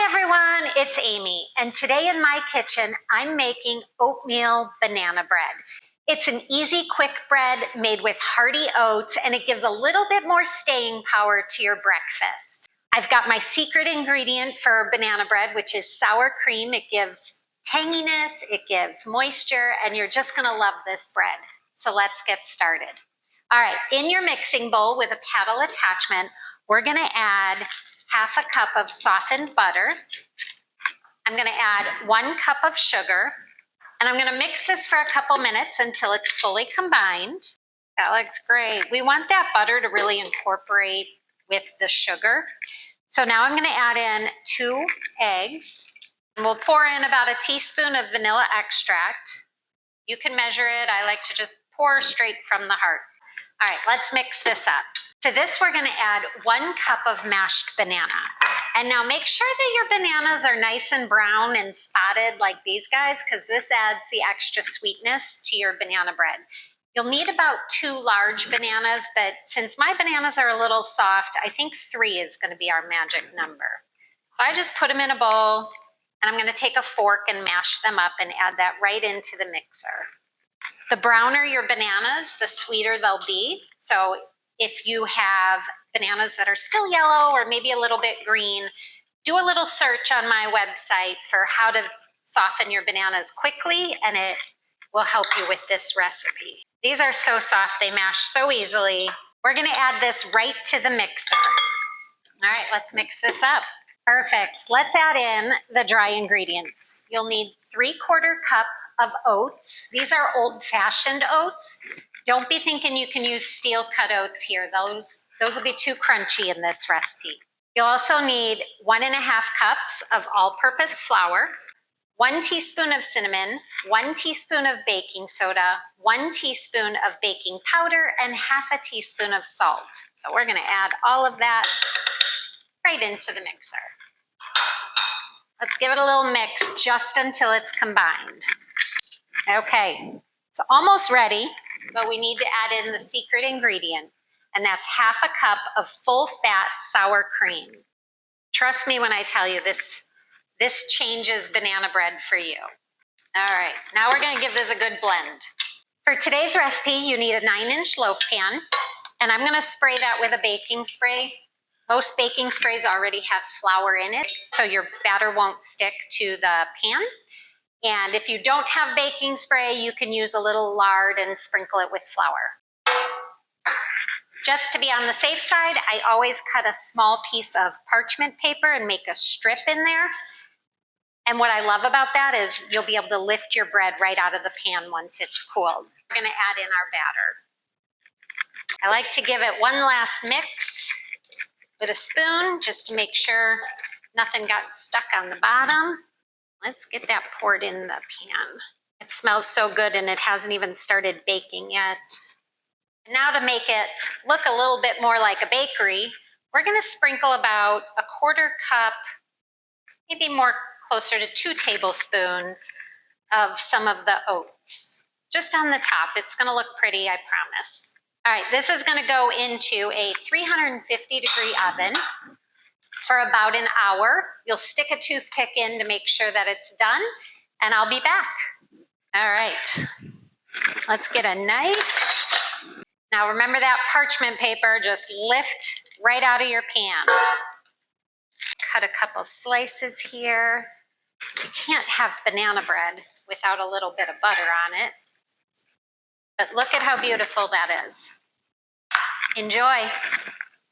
everyone, it's Amy, and today in my kitchen, I'm making oatmeal banana bread. It's an easy, quick bread made with hearty oats, and it gives a little bit more staying power to your breakfast. I've got my secret ingredient for banana bread, which is sour cream. It gives tanginess, it gives moisture, and you're just gonna love this bread. So let's get started. All right, in your mixing bowl with a paddle attachment, we're gonna add half a cup of softened butter. I'm gonna add 1 cup of sugar, and I'm gonna mix this for a couple minutes until it's fully combined. That looks great. We want that butter to really incorporate with the sugar. So now I'm gonna add in 2 eggs, and we'll pour in about a teaspoon of vanilla extract. You can measure it. I like to just pour straight from the heart. All right, let's mix this up. To this, we're gonna add 1 cup of mashed banana. And now make sure that your bananas are nice and brown and spotted like these guys, because this adds the extra sweetness to your banana bread. You'll need about 2 large bananas, but since my bananas are a little soft, I think 3 is gonna be our magic number. So I just put them in a bowl, and I'm gonna take a fork and mash them up and add that right into the mixer. The browner your bananas, the sweeter they'll be. So if you have bananas that are still yellow or maybe a little bit green, do a little search on my website for how to soften your bananas quickly, and it will help you with this recipe. These are so soft, they mash so easily. We're gonna add this right to the mixer. All right, let's mix this up. Perfect. Let's add in the dry ingredients. You'll need 3/4 cup of oats. These are old-fashioned oats. Don't be thinking you can use steel-cut oats here. Those will be too crunchy in this recipe. You'll also need 1½ cups of all-purpose flour, 1 teaspoon of cinnamon, 1 teaspoon of baking soda, 1 teaspoon of baking powder, and ½ teaspoon of salt. So we're gonna add all of that right into the mixer. Let's give it a little mix just until it's combined. Okay, it's almost ready, but we need to add in the secret ingredient, and that's ½ cup of full-fat sour cream. Trust me when I tell you this changes banana bread for you. All right, now we're gonna give this a good blend. For today's recipe, you need a 9-inch loaf pan, and I'm gonna spray that with a baking spray. Most baking sprays already have flour in it, so your batter won't stick to the pan. And if you don't have baking spray, you can use a little lard and sprinkle it with flour. Just to be on the safe side, I always cut a small piece of parchment paper and make a strip in there. And what I love about that is you'll be able to lift your bread right out of the pan once it's cooled. We're gonna add in our batter. I like to give it one last mix with a spoon just to make sure nothing got stuck on the bottom. Let's get that poured in the pan. It smells so good, and it hasn't even started baking yet. Now to make it look a little bit more like a bakery, we're gonna sprinkle about 1/4 cup, maybe more closer to 2 tablespoons of some of the oats. Just on the top. It's gonna look pretty, I promise. All right, this is gonna go into a 350-degree oven for about an hour. You'll stick a toothpick in to make sure that it's done, and I'll be back. All right, let's get a knife. Now remember that parchment paper, just lift right out of your pan. Cut a couple slices here. You can't have banana bread without a little bit of butter on it. But look at how beautiful that is. Enjoy.